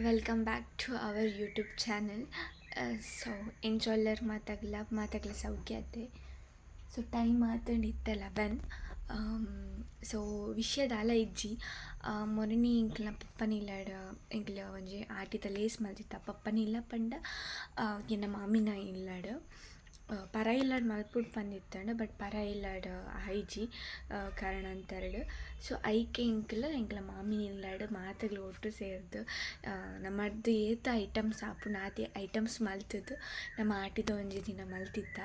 Welcome back to our YouTube channel. So इंचॉलर मातागला सौख्याते सो टाइम आतंडित्त 11. सो विषयदाल इज्जी ಮೊರನಿ ಇಂಕ್ಲ ಪಪ್ಪನಿಲ್ಲಾಡ ಇಂಕ್ಲ ಒಂಜಿ ಆಟಿದ ಲೇಸ್ ಮಲ್ತಿತ್ತ ಪಪ್ಪನಿಲ್ಲ ಪಂಡ ಎನ್ನ ಮಾಮಿನ ಇಲ್ಲಾಡ ಪರ ಇಲ್ಲಾಡ್ ಮಲ್ಪುಡ್ ಪಂದಿತ್ತಂಡ ಬಟ್ ಪರ ಇಲ್ಲಾಡ ಐಜಿ ಕಾರಣಾಂತರಡ್ ಸೊ ಐಕೆ ಎಂಕ್ಲ ಮಾಮಿನ ಇಲ್ಲಾಡ ಮಾತುಗಳು ಒಟ್ಟು ಸೇರ್ದು ನಮ್ಮದು ಏತ ಐಟಮ್ಸ್ ಆಪುಂಡು ಆತಿ ಐಟಮ್ಸ್ ಮಲ್ತದ್ದು ನಮ್ಮ ಆಟಿದ ಒಂಜಿ ದಿನ ಮಲ್ತಿತ್ತ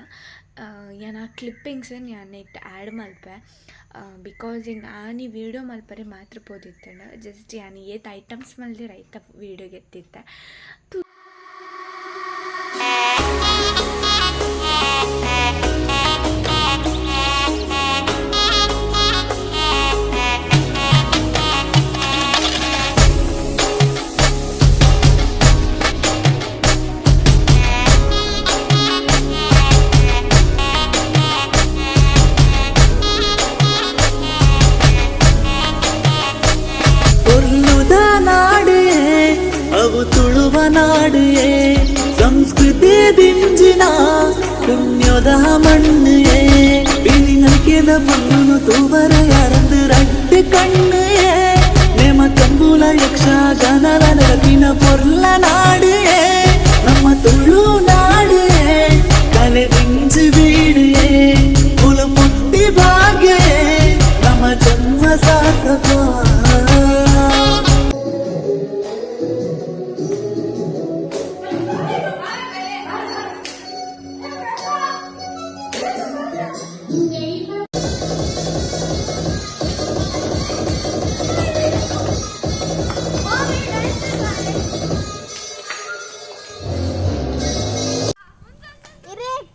ಯಾನ್ ಆ ಕ್ಲಿಪ್ಪಿಂಗ್ಸನ್ನು ಯಾನ್ ಇಟ್ಟು ಆ್ಯಡ್ ಮಲ್ಪೆ ಬಿಕಾಸ್ ಹಿಂಗೆ ಆನಿ ವೀಡಿಯೋ ಮಲ್ಪರೆ ಮಾತ್ರ ಪೋದಿತ್ತಂಡ ಜಸ್ಟ್ ಯಾನ್ ಏತ್ ಐಟಮ್ಸ್ ಮಲ್ದಿ ರೈತ ವೀಡಿಯೋ ಗೆತ್ತಿತ್ತೆ ತುಳುವ ನಾಡಿಯೇ ಸಂಸ್ಕೃತಿ ದಿಂಜಿನ ಪುಣ್ಯದ ಮಣ್ಣೇ ಬಿಳಿನಲ್ಕೆದ ಮಣ್ಣು ತೂವರ ಯಾರಂದು ರಟ್ಟು ಕಣ್ಣೇ ನೇಮ ಕಂಬುಲ ಯಕ್ಷಗಾನದ ನೆರಪಿನ ಪೊರ್ಲ ನಾಡಿಯೇ ನಮ್ಮ ತುಳು ನಾಡಿಯೇ ಕಲೆ ದಿಂಜಿ ಬೀಡಿಯೇ ಕುಲ ಮುಟ್ಟಿ ಭಾಗ್ಯ ನಮ್ಮ ಜನ್ಮ ಸಾರ್ಥಕ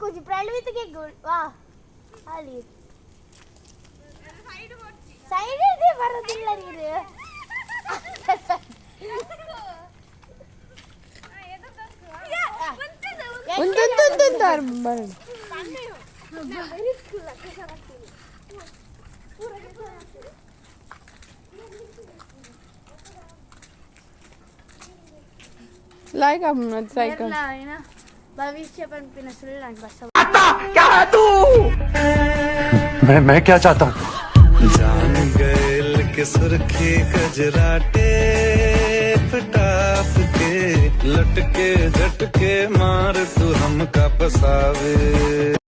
कुछ प्राइवेट के वाह आली साइड दे ಬರೋದಿಲ್ಲ ನೀರು लाइक हम साइकिल भविष्य पण पिन सुल्लान बस क्या है तू मैं क्या चाहता हूँ जान गए के सुर्खी गजराटे पटाप के लटके झटके मार तू हमका पसावे।